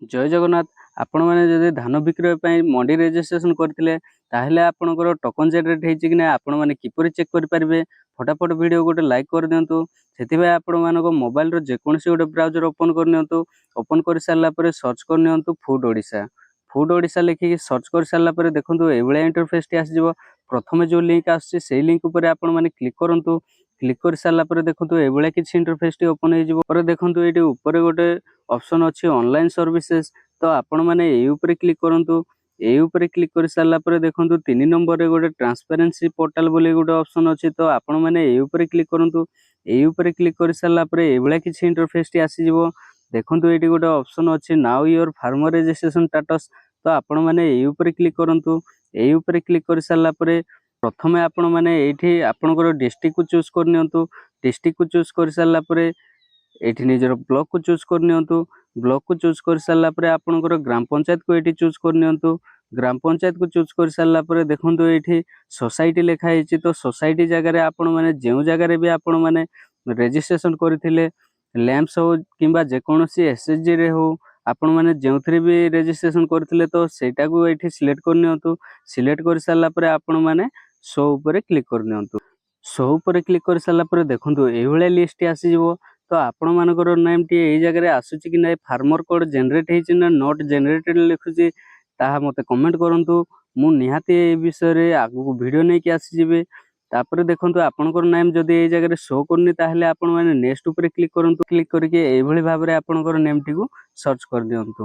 जय जगन्नाथ। आपण मैंने जदि धान विक्रय पर मंडी रेजिस्ट्रेशन करते ताहले आपणकर टोकन जनरेट होती कि ना आपण मैंने किपर चेक करेंगे। फटाफट वीडियो गोटे लाइक कर दिंतु। से आपण मान मोबाइल जेकोसी गोटे ब्राउजर ओपन करनी। ओपन कर सारापर सर्च करनी फूड ओडिशा। फूड ओडिशा लिखिकी सर्च कर सारापर देखो ये इंटरफेस टी आसो। प्रथम जो लिंक आसे लिंक उपर आपण मैंने क्लिक करूँ। क्लिक कर सारापर देखो ये किसी इंटरफेस टी ओपन हो देखो ये ऊपर गोटे ऑप्शन अच्छी ऑनलाइन सर्विसेज। तो आपण मैंने ये क्लिक करूँ। ये क्लिक कर सारापर देखो 3 नंबर रे गोटे ट्रांसपेरेंसी पोर्टाल बोली गोटे ऑप्शन अच्छी। तो आपण मैंने ये क्लिक करूँ। ये क्लिक कर सारापर ये किसी इंटरफेस टी आसीजो। देखो ये गोटे ऑप्शन अच्छी now your farmer registration status. तो आपण मैंने ये क्लिक करूँ। ये क्लिक कर सारापर प्रथम आपण मैंने ये आपणकर डिस्ट्रिक्ट को चूज करनी। डिस्ट्रिक्ट को चूज कर सारापर ये निजर ब्लॉक को चूज करनी। ब्लॉक को चूज कर सारापर आपणकर ग्राम पंचायत को ये चूज करनी। ग्राम पंचायत को चूज कर सारापर देखो ये सोसाइटी लिखाई। तो सोसाइटी जगह आपण मैंने जो जगह भी आपण मैंने रेजिस्ट्रेशन करथिले लैंप्स हो कि जेकोसी एसएचजी रे हो आपण मैंने जो भी रेजिस्ट्रेशन करथिले तो सेटा को ये सिलेक्ट करनी। सिलेक्ट कर सारापर आपण मैंने शो ऊपर क्लिक करनी। शो ऊपर क्लिक कर सारापर देखो ये लिस्ट आसीजो। तो आपण मानकर नेम टी ए जगह आसूची कि ना फार्मर कोड जनरेट होती ना नॉट जनरेटेड लिखुची ताहा मते कमेंट करंतु। मु निहाती ए विषय रे आगु वीडियो नै कि आसीजिबे। तापर देखंतु आपनकर नेम जदि ए जगह शो करनी ताहले आपण माने नेक्स्ट ऊपर क्लिक करंतु। क्लिक करके एभली भाबरे आपनकर नेम टी को सर्च कर दियंतु।